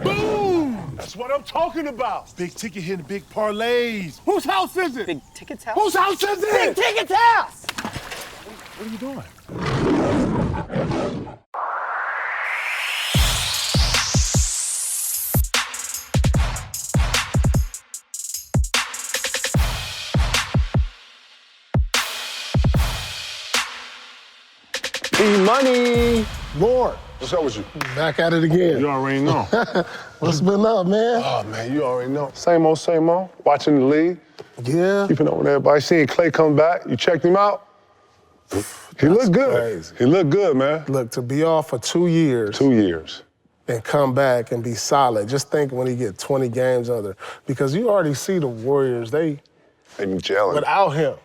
Boom! That's what I'm talking about. Big ticket hitting big parlays. Whose house is it? Big Ticket's house? Whose house is it? Big Ticket's house! What are you doing? E-Money. Lord, What's up with you? back at it again. You already know. What's been up, man? Oh, man, you already know. Same old, same old. Watching the league, Yeah. keeping up with everybody. Seeing Clay come back. You checked him out? He looked good. crazy. He looked good, man. Look, to be off for 2 years 2 years. and come back and be solid, just think when he get 20 games under, because you already see the Warriors, they They be gelling. without him.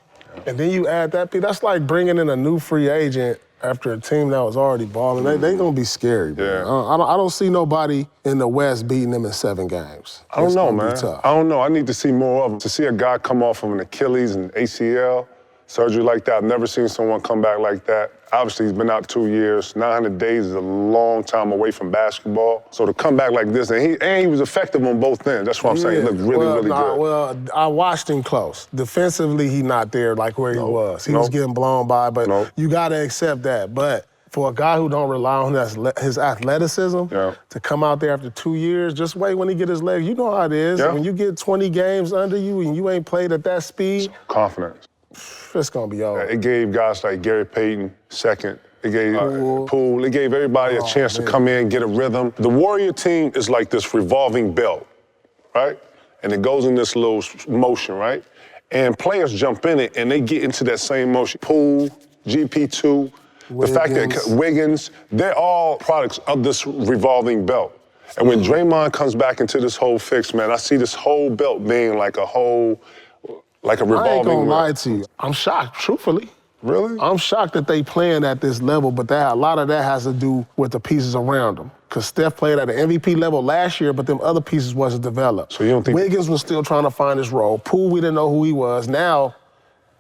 And then you add that piece, that's like bringing in a new free agent after a team that was already balling. They gonna be scary, man. Yeah. I don't see nobody in the West beating them in 7 games. I don't It's know, gonna be man. tough. I don't know. I need to see more of him. To see a guy come off of an Achilles and ACL surgery like that, I've never seen someone come back like that. Obviously, he's been out 2 years. 900 days is a long time away from basketball. So to come back like this, and he was effective on both ends. That's what I'm saying. He looked really good. Well, I watched him close. Defensively, he not there like where he was. He was getting blown by, but you gotta accept that. But for a guy who don't rely on his athleticism to come out there after 2 years, just wait when he get his legs. You know how it is. Yeah. When you get 20 games under you and you ain't played at that speed, Confidence. it's gonna be over. It gave guys like Gary Payton second. It gave Poole. It gave everybody a chance to come in, get a rhythm. The Warrior team is like this revolving belt, right? And it goes in this little motion, right? And players jump in it and they get into that same motion. Poole, GP2, the fact that Wiggins, they're all products of this revolving belt. And when Draymond comes back into this whole fix, man, I see this whole belt being like a revolving I ain't gonna belt. lie to you. I'm shocked, truthfully. Really? I'm shocked that they playing at this level, but a lot of that has to do with the pieces around them. Because Steph played at an MVP level last year, but them other pieces wasn't developed. So you don't think Wiggins was still trying to find his role. Poole, we didn't know who he was. Now,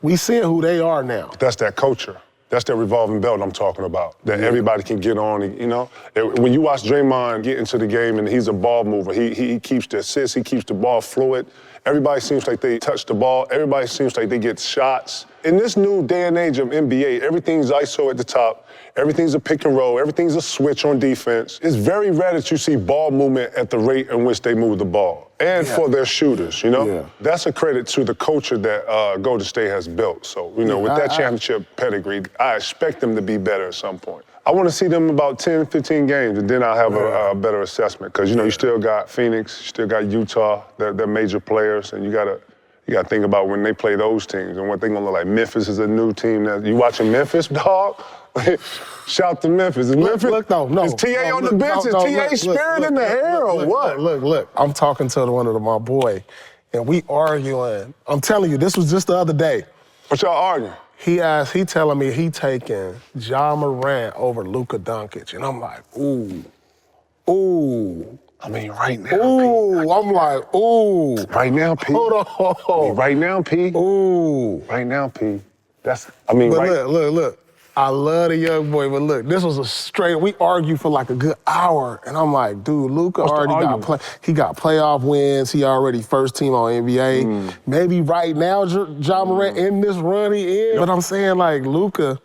we seeing who they are now. That's that culture. That's that revolving belt I'm talking about, that everybody can get on, you know? When you watch Draymond get into the game and he's a ball mover, he keeps the assists, he keeps the ball fluid. Everybody seems like they touch the ball. Everybody seems like they get shots. In this new day and age of NBA, everything's ISO at the top. Everything's a pick and roll. Everything's a switch on defense. It's very rare that you see ball movement at the rate in which they move the ball. And for their shooters, you know? Yeah. That's a credit to the culture that Golden State has built. So, you know, with that championship pedigree, I expect them to be better at some point. I want to see them about 10, 15 games, and then I'll have a better assessment. Because, you know, you still got Phoenix, you still got Utah, they're major players, and you got to think about when they play those teams and what they're going to look like. Memphis is a new team. You watching Memphis, dog? Shout to Memphis. Is Memphis? Look, no. Is TA on the bench? Is TA spirit in the air or what? Look. I'm talking to my boy, and we arguing. I'm telling you, this was just the other day. What y'all arguing? He telling me he taking Ja Morant over Luka Doncic, and I'm like, ooh. I mean, right now, Ooh, I'm like, ooh. Right now, P. Hold on. I mean, right now, P. Ooh. Right now, P. But look. I love the young boy, but look, this was a straight, we argued for like a good hour, and I'm like, dude, Luka already got playoff wins, he already first team on NBA. Maybe right now, Ja Morant in this run he in, but I'm saying like Luka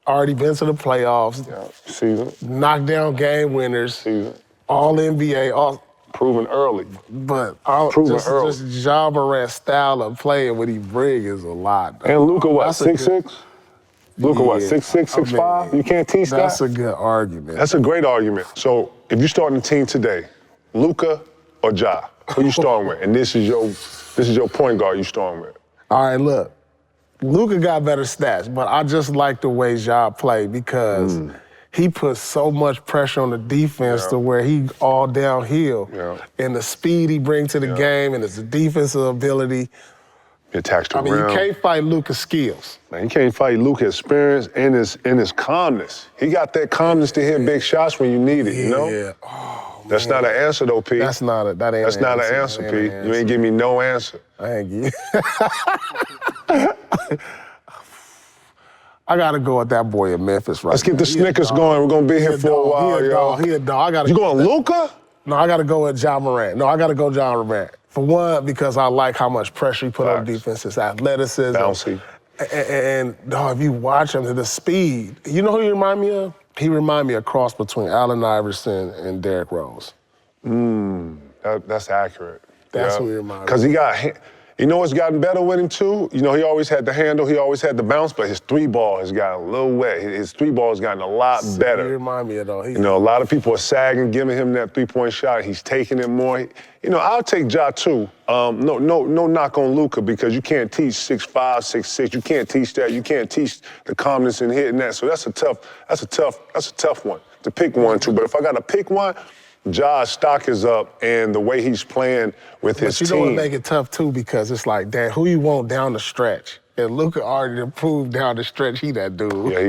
already been to the playoffs, season, knocked down game winners, season, all NBA, all proven early. But early. just Ja Morant's style of playing what he bring is a lot. Though. And Luka, what, 6'6"? Luka, what, 6'6", 6'5"? You can't teach that? That's a good argument. That's a great argument. So if you're starting a team today, Luka or Ja, who you starting with? And this is your point guard you starting with. All right, look. Luka got better stats, but I just like the way Ja played because he puts so much pressure on the defense to where he all downhill. And the speed he brings to the game and his defensive ability. He attacks the rim. You can't fight Luka's skills. Man, you can't fight Luka's experience and his calmness. He got that calmness to hit big shots when you need it, you know? Yeah. Oh, that's not an answer, though, P. That's not an answer. That's not an answer, P. You ain't give me no answer. I ain't give I gotta go with that boy in Memphis right Let's get now. the Snickers going. We're gonna be here for a while, yo. He a dog. You going Luka? No, I gotta go with Ja Morant. No, I gotta go Ja Morant. For one, because I like how much pressure he put on defense, his athleticism. Bouncy. And dog, if you watch him, the speed. You know who he remind me of? He remind me of a cross between Allen Iverson and Derrick Rose. That's accurate. That's who he remind me of. Because he got, you know what's gotten better with him too? You know, he always had the handle, he always had the bounce, but his three ball has gotten a little wet. His three ball has gotten a lot better. He remind me of though. You know, a lot of people are sagging, giving him that three-point shot. He's taking it more. You know, I'll take Ja too. No knock on Luka because you can't teach 6'5", 6'6". You can't teach that. You can't teach the calmness in hitting that. So that's a tough one to pick one too. But if I got to pick one, Ja's stock is up, and the way he's playing with his team. But you know what make it tough too, because it's like, damn, who you want down the stretch? And Luka already improved down the stretch. He that dude. Yeah,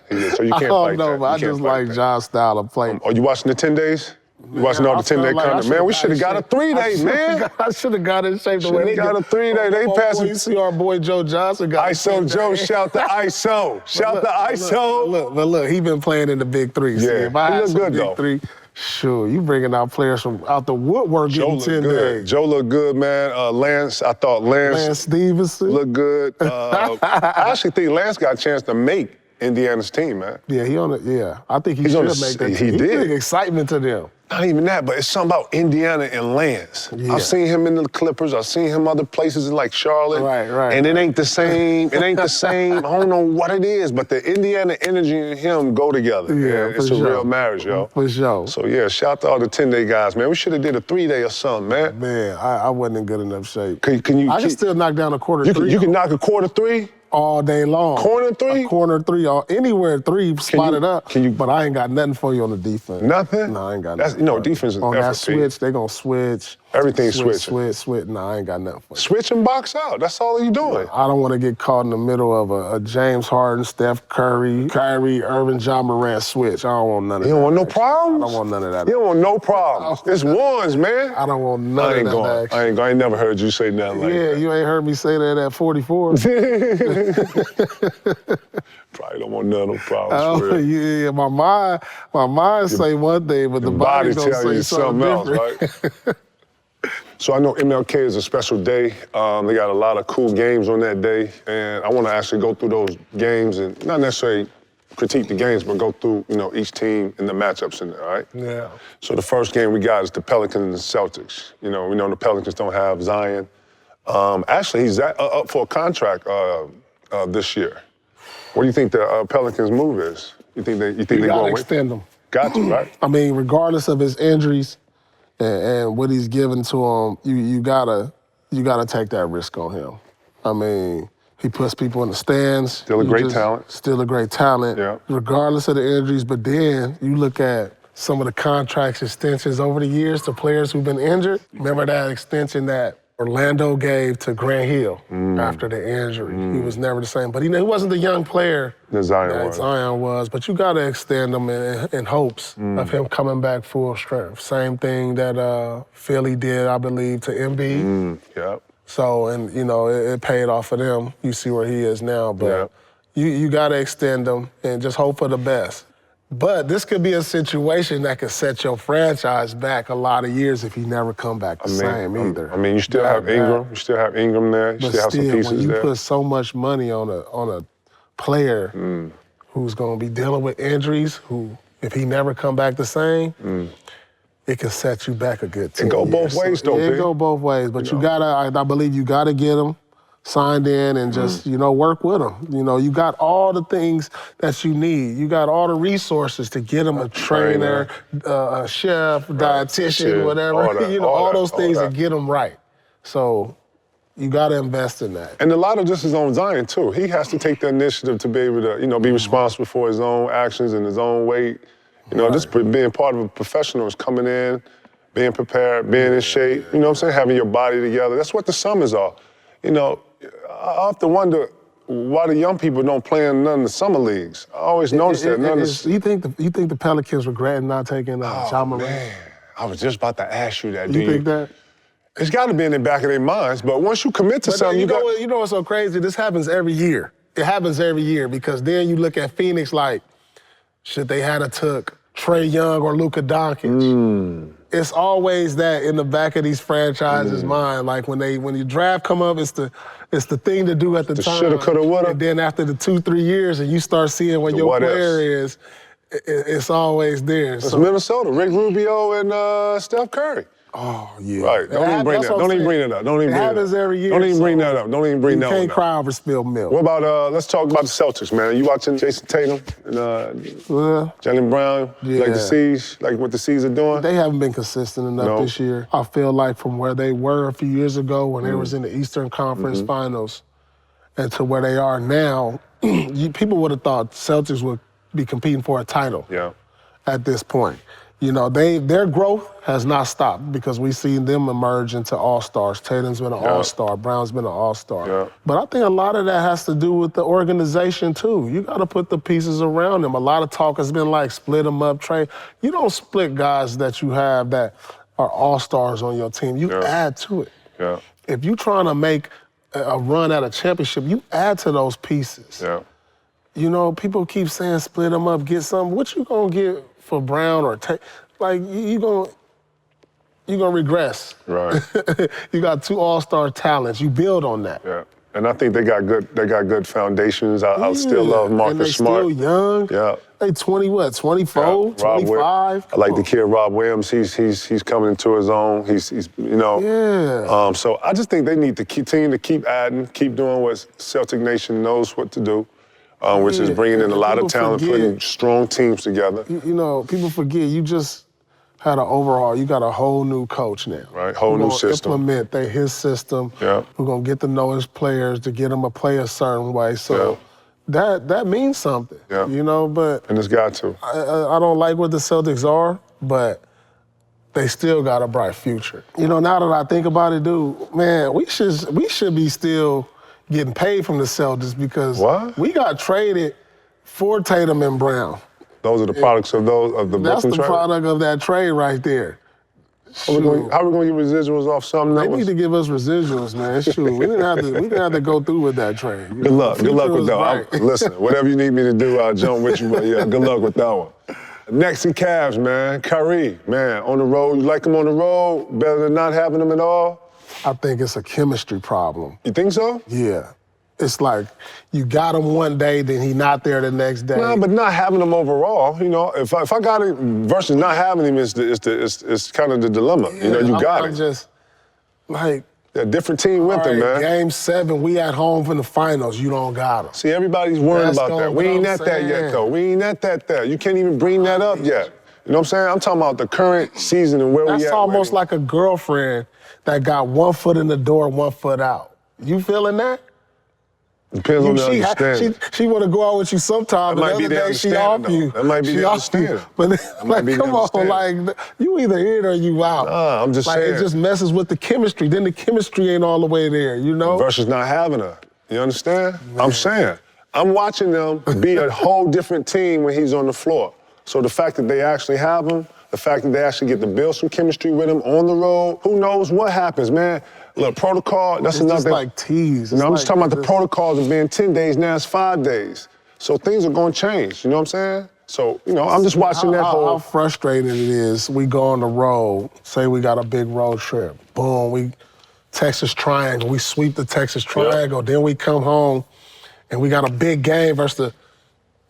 he is. So you can't fight that. But I just like Ja's style of play. Are you watching the 10 days? You watching all the 10-day content? Man, we should have got a 3-day, man. I should have got in shape the way they got a 3-day. They passing. You see our boy Joe Johnson got ISO Joe, shout the ISO. Shout the ISO. Look, he been playing in the big three. Yeah, see, if I had he some look good big though. Three, sure, you bringing out players from out the woodwork Joe getting 10 looked good. days. Joe looked good, man. Lance, I thought Lance Stevenson looked good. I actually think Lance got a chance to make Indiana's team, man. Yeah, he on it. Yeah, I think he should make that. He did. Bring excitement to them. Not even that, but it's something about Indiana and Lance. Yeah. I've seen him in the Clippers. I've seen him other places like Charlotte. Right. And it ain't the same. It ain't the same. I don't know what it is, but the Indiana energy and him go together. Yeah, it's a real marriage, yo. For sure. So yeah, shout out to all the 10-day guys, man. We should have did a 3-day or something, man. Man, I wasn't in good enough shape. Can you? I can still knock down a quarter three. You can knock a quarter three? All day long. Corner three? A corner three, or anywhere three, spotted up. Can you? But I ain't got nothing for you on the defense. Nothing? No, I ain't got That's, nothing. you know, defense is on effort, that switch, they gonna switch. Everything's switching. Switch. No, I ain't got nothing for you. Switch and box out. That's all you doing. I don't want to get caught in the middle of a James Harden, Steph Curry, Kyrie Irving, Ja Morant switch. I don't want none of that. You don't want no problems? I don't want none of that. You don't want no problems. It's ones, man. I don't want none of that action. I ain't never heard you say nothing like that. Yeah, you ain't heard me say that at 44. Probably don't want none of no problems. Oh, yeah, my mind say one thing, but the body gonna tell say you something else, right? So I know MLK is a special day. They got a lot of cool games on that day, and I want to actually go through those games and not necessarily critique the games, but go through, you know, each team and the matchups in there, all right? Yeah. So the first game we got is the Pelicans and the Celtics. You know, we know the Pelicans don't have Zion. Actually, he's up for a contract this year. What do you think the Pelicans' move is? You think they gotta going extend him. Got to, right? I mean, regardless of his injuries and what he's given to him, you gotta take that risk on him. I mean, he puts people in the stands. Still a great talent. Still a great talent. Yeah. Regardless of the injuries, but then you look at some of the contract extensions over the years to players who've been injured. Remember that extension that Orlando gave to Grant Hill after the injury. He was never the same. But he wasn't the young player that Zion was. But you got to extend him in hopes of him coming back full strength. Same thing that Philly did, I believe, to Embiid. Yep. So, and, you know, it paid off for them. You see where he is now. But you got to extend him and just hope for the best. But this could be a situation that could set your franchise back a lot of years if he never come back the same either. I mean, you still have Ingram. You still have Ingram there. You still have some pieces there. When you put so much money on a player who's going to be dealing with injuries, who, if he never come back the same, it can set you back a good 10 It go both ways, though, It go both ways. But you gotta, I believe you got to get him signed in and just, you know, work with them. You know, you got all the things that you need. You got all the resources to get them a trainer, a chef, dietitian, whatever. You know, all those things to get them right. So you got to invest in that. And a lot of this is on Zion, too. He has to take the initiative to be able to, you know, be responsible for his own actions and his own weight. You know, just being part of a professional is coming in, being prepared, being in shape, you know what I'm saying, having your body together. That's what the summers are. You know, I often wonder why the young people don't play in none of the summer leagues. I always notice that. You think the Pelicans regretting not taking Ja Morant? Man, I was just about to ask you that. You think that? It's got to be in the back of their minds. But once you commit to something, you know what's so crazy? This happens every year. it happens every year because then you look at Phoenix like, should they have took Trae Young or Luka Doncic? It's always that in the back of these franchises' mind. Like when the draft come up, it's the thing to do at the time. Shoulda, coulda, woulda. And then after the 2-3 years, and you start seeing what your player is, it's always there. It's Minnesota, Rick Rubio and Steph Curry. Oh, yeah. Right. Don't even bring that up. Don't even bring that up. Don't even bring that up. It happens every year. Don't even bring that up. Don't even bring that up. You can't cry over spilled milk. What about, let's talk about the Celtics, man. You watching Jason Tatum and Jaylen Brown, like what the C's are doing? They haven't been consistent enough this year. I feel like from where they were a few years ago when they was in the Eastern Conference Finals and to where they are now, people would have thought Celtics would be competing for a title at this point. You know, their growth has not stopped because we've seen them emerge into all-stars. Tatum's been an all-star. Brown's been an all-star. Yeah. But I think a lot of that has to do with the organization, too. You got to put the pieces around them. A lot of talk has been like, split them up, trade. You don't split guys that you have that are all-stars on your team. You add to it. Yeah. If you're trying to make a run at a championship, you add to those pieces. Yeah. You know, people keep saying split them up, get something. What you gonna get for Brown or like you gonna regress. Right. You got 2 all-star talents. You build on that. Yeah. And I think they got good foundations. I still love Marcus Smart. And they still young. Yeah. They 24, 25. I like the kid Rob Williams. He's coming into his own. He's you know. Yeah. So I just think they need to continue to keep adding, keep doing what Celtic Nation knows what to do. Which is bringing in a lot of talent, putting strong teams together. You know, people forget you just had an overhaul. You got a whole new coach now. Right, whole new system. Implement his system. Yeah. We're going to get to know his players to get them to play a certain way. So that means something, you know, but... And it's got to. I don't like what the Celtics are, but they still got a bright future. You know, now that I think about it, dude, man, we should be still getting paid from the Celtics because we got traded for Tatum and Brown. Those are the products of the Brooklyn trade? That's the product of that trade right there. How are we going to get residuals off something that They need to give us residuals, man. Shoot, we didn't have to go through with that trade. Good luck with that. Listen, whatever you need me to do, I'll jump with you. But yeah, good luck with that one. Next in Cavs, man, Kyrie, man, on the road. You like him on the road better than not having him at all? I think it's a chemistry problem. You think so? Yeah. It's like you got him one day, then he not there the next day. No, but not having him overall, you know, if I got him versus not having him is kind of the dilemma. Yeah, you know, you got I'm it. just like a different team with him, man. Game 7, we at home for the finals. You don't got him. See, everybody's worried about that. We ain't at that yet, though. We ain't at that. You can't even bring that up yet. You know what I'm saying? I'm talking about the current season and where we at. That's almost like a girlfriend that got one foot in the door, one foot out. You feeling that? Depends on the understanding. She want to go out with you sometime, but the other day she off you. That might be the understanding. But like, come on, like, you either in or you out. Nah, I'm just saying. It just messes with the chemistry. Then the chemistry ain't all the way there, you know? Versus not having her. You understand? Man. I'm saying. I'm watching them be a whole different team when he's on the floor. So the fact that they actually have him, the fact that they actually get to build some chemistry with him on the road, who knows what happens, man? Look, protocol, that's another thing. It's like tease. I'm just talking about the protocols of being 10 days, now it's 5 days. So things are going to change, you know what I'm saying? So, you know, I'm just watching that whole... How frustrating it is. We go on the road, say we got a big road trip. Boom, we Texas Triangle, we sweep the Texas Triangle, then we come home and we got a big game versus the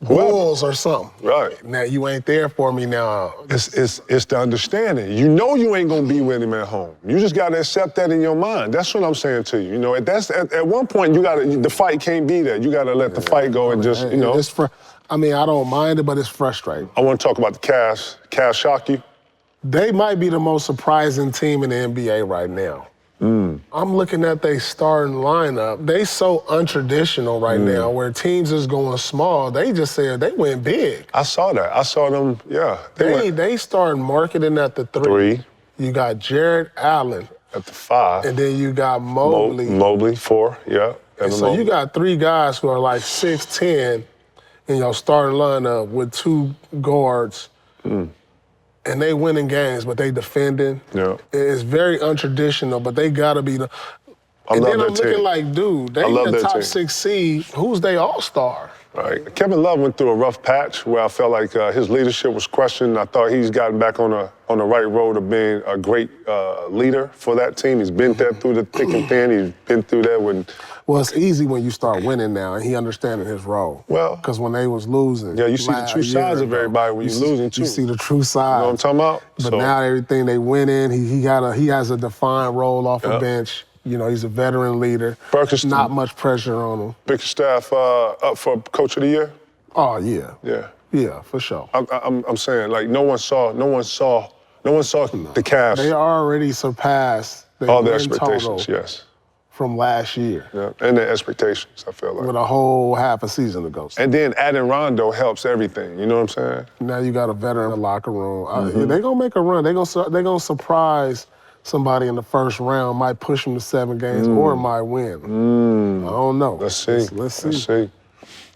Bulls or something. Right. Now, you ain't there for me now. It's the understanding. You know you ain't going to be with him at home. You just got to accept that in your mind. That's what I'm saying to you. You know, at one point, the fight can't be there. You got to let the fight go and just, you know. I mean, I don't mind it, but it's frustrating. I want to talk about the Cavs. Cavs shock you? They might be the most surprising team in the NBA right now. I'm looking at their starting lineup. They so untraditional right now where teams is going small. They just said they went big. I saw that. I saw them, They started marketing at the 3. You got Jared Allen. At the 5. And then you got Mobley. Mobley, 4, yeah. And so you got 3 guys who are like 6'10" in your starting lineup with 2 guards. And they winning games, but they defending. Yeah. It's very untraditional, but they gotta be And love then I'm that looking team. like, dude, they I love in the that top team. 6 seed. Who's they all-star? Right. Kevin Love went through a rough patch where I felt like his leadership was questioned. I thought he's gotten back on the right road of being a great leader for that team. He's been there through the thick and thin. He's been through that when. Well, it's easy when you start winning now, and he understanding his role. Well, because when they was losing, yeah, you see the true sides of everybody when you're losing too. You see the true side. You know what I'm talking about? But now everything they winning, he has a defined role off the bench. You know, he's a veteran leader. Not much pressure on him. Bickerstaff up for Coach of the Year? Oh yeah. Yeah. Yeah, for sure. I'm saying, like, no one saw the Cavs. They already surpassed all their expectations, yes. From last year. Yeah, and their expectations, I feel like. With a whole half a season to go. And then adding Rondo helps everything, you know what I'm saying? Now you got a veteran in the locker room. They're going to make a run. They're going to surprise somebody in the first round, might push them to 7 games or might win. I don't know. Let's see. Let's see.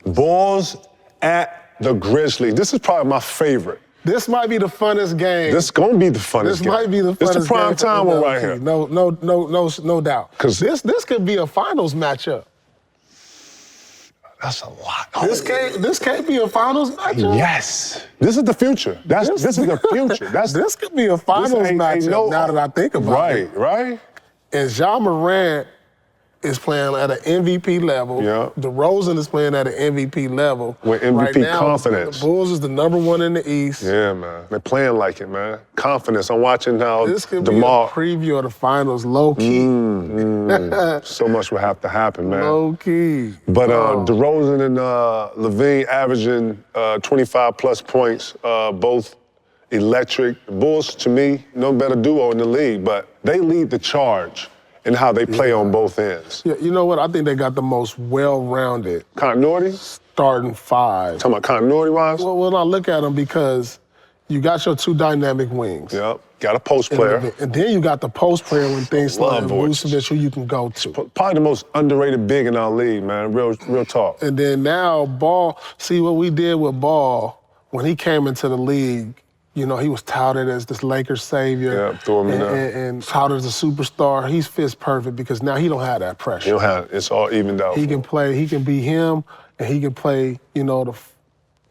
Bulls at the Grizzlies. This is probably my favorite. This might be the funnest game. This gonna be the funnest game. This might be the funnest game. It's the prime time one right here. No doubt. Because this could be a finals matchup. That's a lot. This can't be a finals matchup. Yes. This is the future. This is the future. This could be a finals matchup now that I think about it. Right. And Ja Morant is playing at an MVP level. Yeah. DeRozan is playing at an MVP level. With MVP right now, confidence. The Bulls is the #1 in the East. Yeah, man. They're playing like it, man. Confidence. I'm watching how This could DeMar. be a preview of the finals, low key. So much will have to happen, man. Low key. But DeRozan and Levine averaging 25-plus points, both electric. The Bulls, to me, no better duo in the league, but they lead the charge in how they play on both ends. Yeah, you know what? I think they got the most well-rounded continuity starting 5. Talking about continuity-wise? Well, I look at them because you got your 2 dynamic wings. Yep. Got a post player. And then you got the post player when things start Vucevic, who you can go to. Probably the most underrated big in our league, man. Real talk. And then now Ball, see what we did with Ball when he came into the league. You know, he was touted as this Lakers savior. Yeah, threw him in there. And touted as a superstar. He fits perfect because now he don't have that pressure. He don't have it. It's all evened out. He can play, he can be him, and he can play, you know, the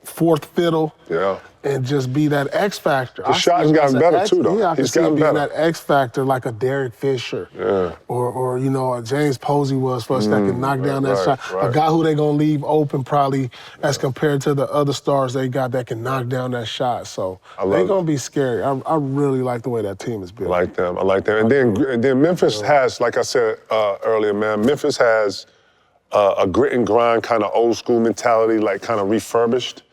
fourth fiddle. Yeah. And just be that X factor. His shot's gotten better too, though. Yeah, I can He's see him gotten being better. that X factor like a Derek Fisher. Yeah. Or you know, a James Posey was for us that can knock down that shot. Right. A guy who they gonna leave open probably as compared to the other stars they got that can knock down that shot. So they're gonna be scary. I really like the way that team is built. I like them. And then Memphis has, like I said earlier, man, Memphis has a grit and grind kind of old school mentality, like kind of refurbished.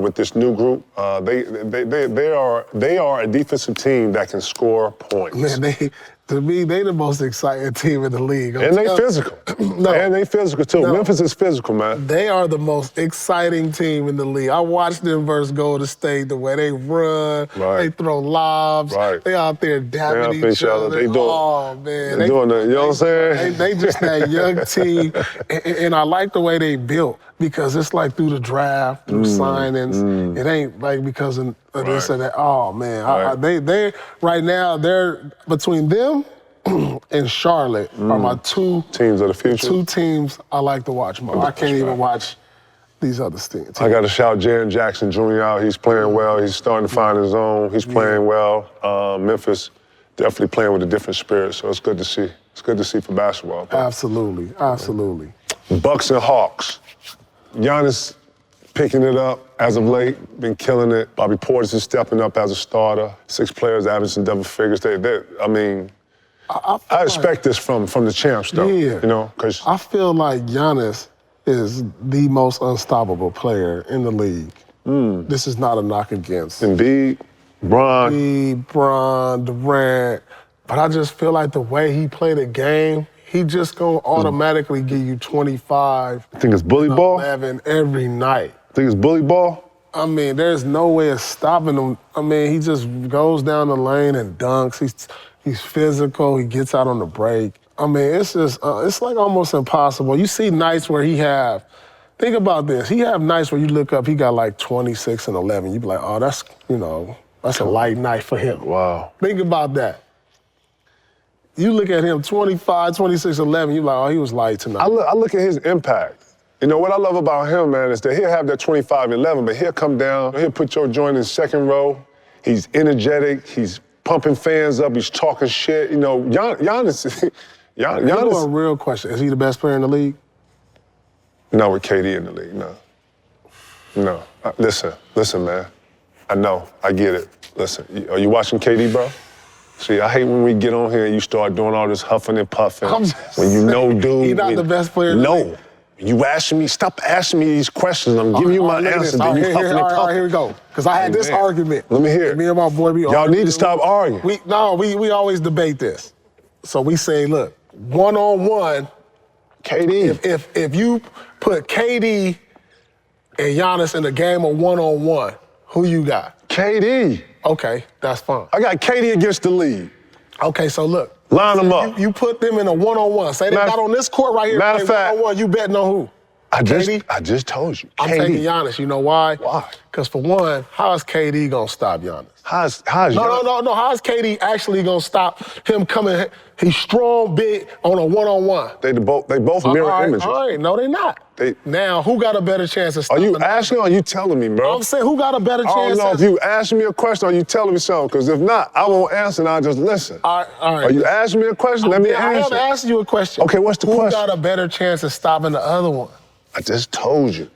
With this new group, they are a defensive team that can score points. Man, to me, they the most exciting team in the league. And they physical. And they physical too. Memphis is physical, man. They are the most exciting team in the league. I watched them versus Golden State, the way they run, they throw lobs, they out there dapping each other. They doing, oh, man. They doing that, you know what I'm saying? They just that young team. And I like the way they built because it's like through the draft, through signings. It ain't like because of this or that. Oh, man. They right now, they're between them and Charlotte are my 2 teams of the future. 2 teams I like to watch more. I can't even watch these other teams. I got to shout Jaren Jackson Jr. out. He's playing well. He's starting to find his own. He's playing well. Memphis definitely playing with a different spirit, so it's good to see. It's good to see for basketball. Absolutely. Bucks and Hawks. Giannis picking it up as of late, been killing it. Bobby Portis is stepping up as a starter. 6 players averaging double figures. I expect this from the champs, though. Yeah. You know, because I feel like Giannis is the most unstoppable player in the league. This is not a knock against Embiid, Bron, Durant, but I just feel like the way he played the game, he just gonna automatically give you 25. I think it's bully ball. 11 every night. Think it's bully ball. I mean, there's no way of stopping him. I mean, he just goes down the lane and dunks. He's physical. He gets out on the break. I mean, it's just, it's like almost impossible. You see nights where think about this. He have nights where you look up, he got like 26 and 11. You be like, oh, that's a light night for him. Wow. Think about that. You look at him 25, 26, 11, you're like, oh, he was light tonight. I look at his impact. You know, what I love about him, man, is that he'll have that 25 and 11, but he'll come down, he'll put your joint in second row. He's energetic, he's pumping fans up, he's talking shit. You know, Giannis. Giannis. A real question. Is he the best player in the league? No, with KD in the league, no. No. Listen, man. I know, I get it. Listen, are you watching KD, bro? See, I hate when we get on here and you start doing all this huffing and puffing. When you know, dude. He's not the best player in the league. You asking me, stop asking me these questions. I'm giving you my answer. Then you huffing and puffing. All right, here we go. Because I had this argument. Let me hear it. Me and my boy, y'all need to stop arguing. We always debate this. So we say, look, one-on-one, KD. If you put KD and Giannis in a game of one-on-one, who you got? KD. Okay, that's fine. I got KD against the lead. Okay, so look. Line them up. You put them in a one-on-one. Say they got on this court right here. Matter of fact, one-on-one, you betting on who? I just told you. I'm taking Giannis. You know why? Why? Because for one, how is KD gonna stop Giannis? How's No. How is KD actually gonna stop him coming? He's strong, big on a one-on-one. They both mirror images. All right, no, they not. Now, who got a better chance of stopping? Are you asking or are you telling me, bro? I'm saying, who got a better chance? I don't know if you asking me a question or you telling me something, because if not, I won't answer and I'll just listen. All right. Are you asking me a question? Let me answer. I am asking you a question. Okay, what's the question? Who got a better chance of stopping the other one? I just told you.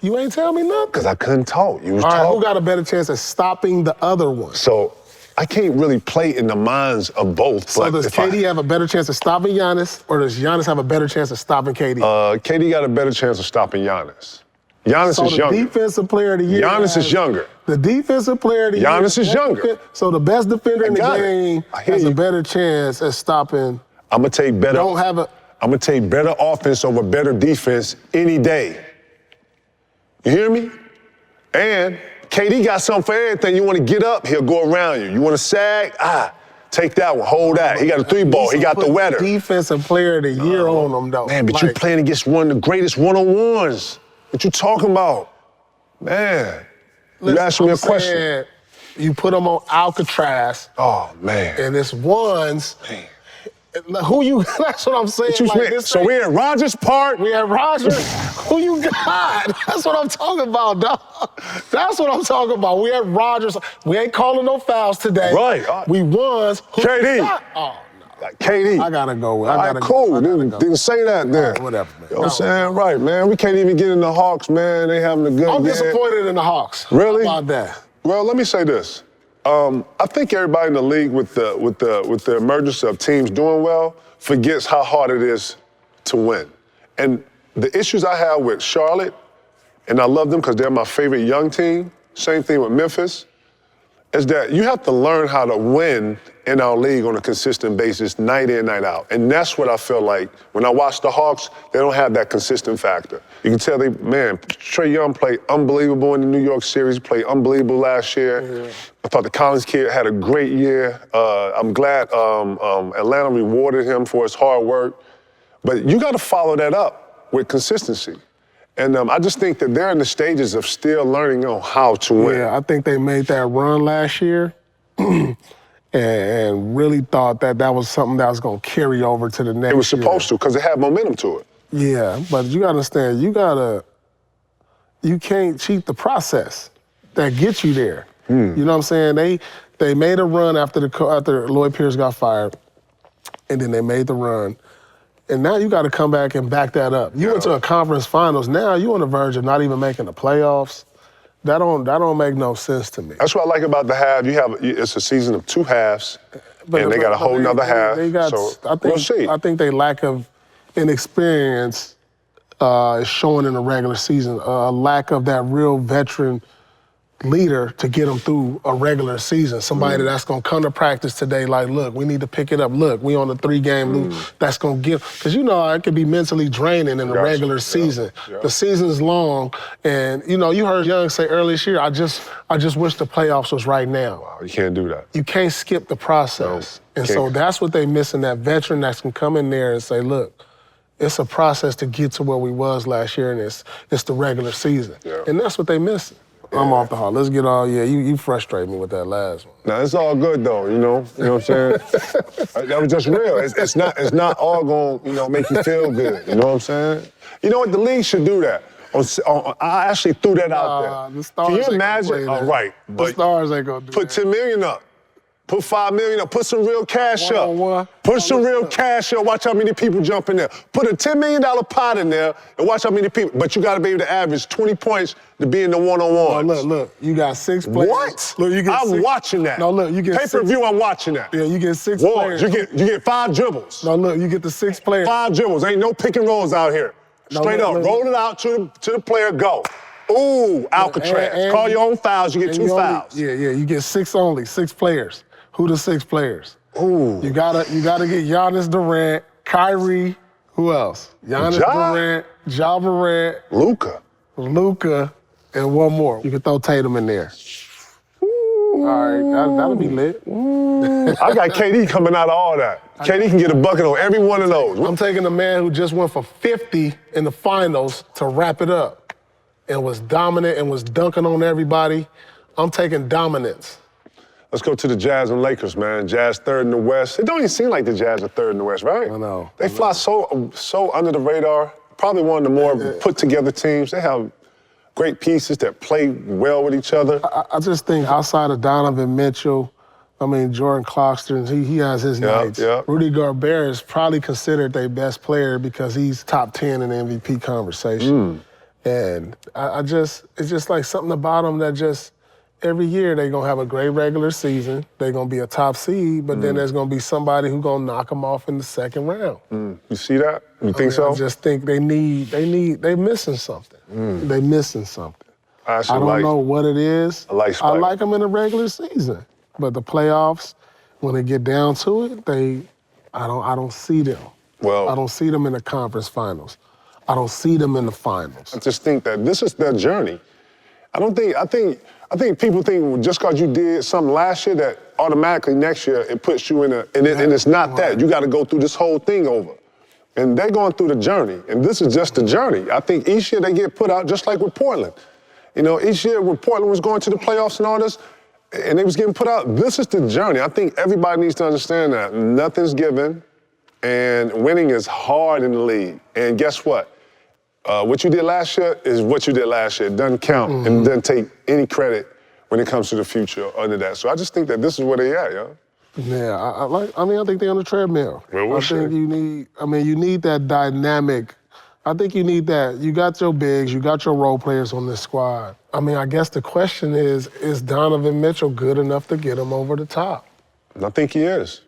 You ain't tell me nothing. Because I couldn't talk. You was talking. All right, who got a better chance of stopping the other one? So, I can't really play in the minds of both. So does KD have a better chance of stopping Giannis, or does Giannis have a better chance of stopping KD? KD got a better chance of stopping Giannis. Giannis is younger. So the defensive player of the year. Giannis is younger. The defensive player of the year. Giannis is younger. So the best defender in the game has a better chance at stopping. I'm gonna take better. I'm gonna take better offense over better defense any day. You hear me? And KD got something for everything. You want to get up, he'll go around you. You want to sag? Take that one, hold that. He got a three ball, he got the wetter. Defensive player of the year on him, though. Man, but you playing against one of the greatest one-on-ones. What you talking about? Man, you asking me a question. You put him on Alcatraz. Oh, man. And it's ones. Man. Who you, that's what I'm saying. So we at Rogers Park? We at Rogers? Who you got? That's what I'm talking about, dog. That's what I'm talking about. We at Rogers. We ain't calling no fouls today. Right. We won. KD. Oh, no. KD. I gotta go with. All right, cool. Didn't say that then. Whatever, man. You know what I'm saying? Right, man. We can't even get in the Hawks, man. They having a good I'm disappointed in the Hawks. Really? How about that? Well, let me say this. I think everybody in the league with the emergence of teams doing well forgets how hard it is to win. And the issues I have with Charlotte, and I love them because they're my favorite young team, same thing with Memphis, is that you have to learn how to win in our league on a consistent basis, night in, night out. And that's what I feel like. When I watch the Hawks, they don't have that consistent factor. You can tell Trae Young played unbelievable in the New York series, played unbelievable last year. Yeah. I thought the Collins kid had a great year. I'm glad Atlanta rewarded him for his hard work. But you got to follow that up with consistency. And I just think that they're in the stages of still learning on how to win. Yeah, I think they made that run last year and really thought that was something that was going to carry over to the next year. It was supposed to, because it had momentum to it. Yeah, but you got to understand, you can't cheat the process that gets you there. You know what I'm saying? They made a run after Lloyd Pierce got fired, and then they made the run. And now you got to come back and back that up. You went to a conference finals. Now you're on the verge of not even making the playoffs. That don't make no sense to me. That's what I like about the half. It's a season of two halves, and they got a whole nother half. We'll see. I think their lack of inexperience is showing in the regular season. A lack of that real veteran leader to get them through a regular season. Somebody that's going to come to practice today like, look, we need to pick it up. Look, we on a 3-game lose. That's going to give, because it can be mentally draining in the regular season. Yeah. The season's long, and you heard Young say earlier this year, I just wish the playoffs was right now. Wow, you can't do that. You can't skip the process. No, and so that's what they missing, that veteran that can come in there and say, look, it's a process to get to where we was last year, and it's the regular season. Yeah. And that's what they missing. I'm off the hard. Let's get all, you frustrate me with that last one. Now, it's all good, though, you know what I'm saying? That was just real. It's not all going to, make you feel good, you know what I'm saying? You know what, the league should do that. I actually threw that out there. The Stars Can you ain't imagine? gonna play that. Right. The Stars ain't going to do Put that. $10 million up. Put $5 million up. Put some real cash up. One-on-one. Put some real cash up. Watch how many people jump in there. Put a $10 million pot in there and watch how many people. But you got to be able to average 20 points to be in the one-on-one. No, look. You got 6 players. What? Look, you get I'm 6. watching that. No, look, you get Pay-per-view, I'm watching that. Yeah, you get 6 Wars. players. You get 5 dribbles. No, look, you get the 6 players. 5 dribbles. Ain't no pick and rolls out here. Straight up. Roll it out to the player, go. Ooh, Alcatraz. And Call your own fouls. You get 2 fouls. You get 6 only, 6 players. Who the 6 players? Ooh. You gotta get Giannis, Durant, Kyrie. Who else? Giannis, Durant, Ja Morant, Luka, and one more. You can throw Tatum in there. All right, that'll be lit. I got KD coming out of all that. KD can get a bucket on every one of those. I'm taking a man who just went for 50 in the finals to wrap it up and was dominant and was dunking on everybody. I'm taking dominance. Let's go to the Jazz and Lakers, man. Jazz third in the West. It don't even seem like the Jazz are third in the West, right? I know. They fly so under the radar. Probably one of the more put together teams. They have great pieces that play well with each other. I just think outside of Donovan Mitchell, Jordan Clarkson, he has his nights. Yeah. Rudy Gobert is probably considered their best player because he's top 10 in the MVP conversation. And it's just like something about him that just, every year they're going to have a great regular season. They're going to be a top seed, but then there's going to be somebody who's going to knock them off in the second round. You see that? You think so? I just think they're missing something. They're missing something. I don't know what it is. I like them in the regular season, but the playoffs, when they get down to it, I don't see them. Well, I don't see them in the conference finals. I don't see them in the finals. I just think that this is their journey. I think people think just because you did something last year that automatically next year it puts you in and it's not that. You got to go through this whole thing over. And they're going through the journey, and this is just the journey. I think each year they get put out just like with Portland. Each year when Portland was going to the playoffs and all this, and they was getting put out, this is the journey. I think everybody needs to understand that. Nothing's given, and winning is hard in the league. And guess what? What you did last year is what you did last year. It doesn't count and doesn't take any credit when it comes to the future under that. So I just think that this is where they at, yo. Yeah, I think they're on the treadmill. Well, I think you need that dynamic. I think you need that. You got your bigs, you got your role players on this squad. I guess the question is Donovan Mitchell good enough to get him over the top? I think he is.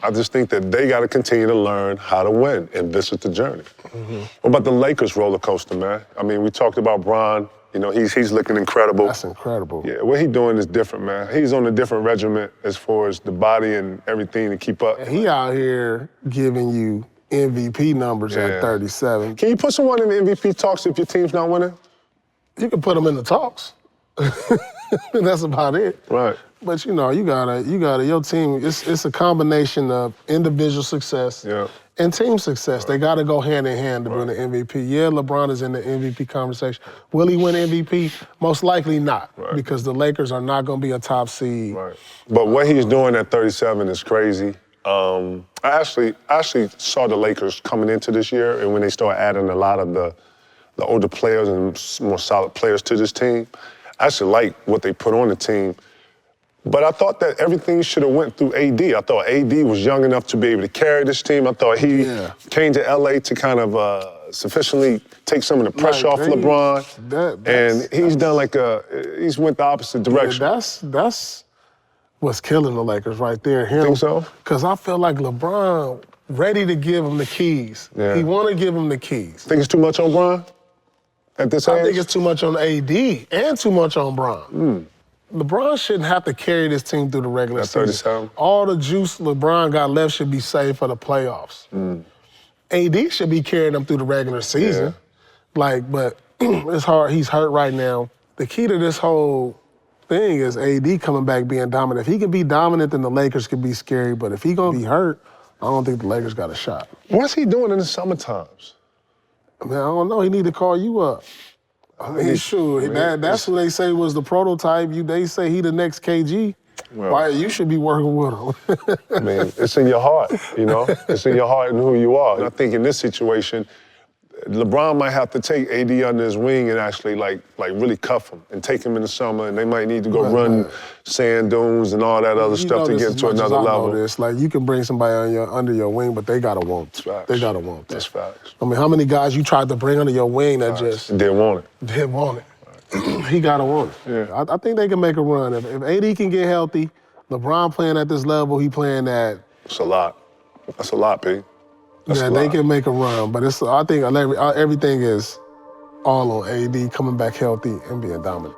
I just think that they got to continue to learn how to win, and this is the journey. What about the Lakers roller coaster, man? We talked about Bron. He's looking incredible. That's incredible. Yeah, what he's doing is different, man. He's on a different regimen as far as the body and everything to keep up. He out here giving you MVP numbers at 37. Can you put someone in the MVP talks if your team's not winning? You can put them in the talks. That's about it. Right. But you gotta, your team, it's a combination of individual success and team success. They gotta go hand in hand to win the MVP. Yeah, LeBron is in the MVP conversation. Will he win MVP? Most likely not, because the Lakers are not gonna be a top seed. Right. But what he's doing at 37 is crazy. I actually saw the Lakers coming into this year, and when they started adding a lot of the older players and more solid players to this team, I actually like what they put on the team. But I thought that everything should have went through AD. I thought AD was young enough to be able to carry this team. I thought he came to LA to kind of sufficiently take some of the pressure off LeBron. And he's done he's went the opposite direction. Yeah, that's what's killing the Lakers right there. Him. Think so? Because I feel like LeBron ready to give him the keys. Yeah. He want to give him the keys. Think it's too much on Bron at this age? I think it's too much on AD and too much on Bron. LeBron shouldn't have to carry this team through the regular season. 37. All the juice LeBron got left should be saved for the playoffs. AD should be carrying them through the regular season. But it's hard. He's hurt right now. The key to this whole thing is AD coming back being dominant. If he can be dominant, then the Lakers can be scary. But if he gonna be hurt, I don't think the Lakers got a shot. What's he doing in the summer times? I don't know. He need to call you up. I mean, sure. That's what they say was the prototype. They say he the next KG. Well, why you should be working with him. I mean, it's in your heart, you know? It's in your heart and who you are. And I think in this situation, LeBron might have to take AD under his wing and actually like really cuff him and take him in the summer, and they might need to go run sand dunes and all that other stuff to get to another level. Like, you can bring somebody under your wing, but they gotta want it. Facts. They gotta want that. That's facts. I mean, how many guys you tried to bring under your wing that just didn't want it? Didn't want it. He gotta want it. Yeah. I think they can make a run. If AD can get healthy, LeBron playing at this level, he playing at. It's a lot. That's a lot, P. They can make a run, but I think everything is all on AD coming back healthy and being dominant.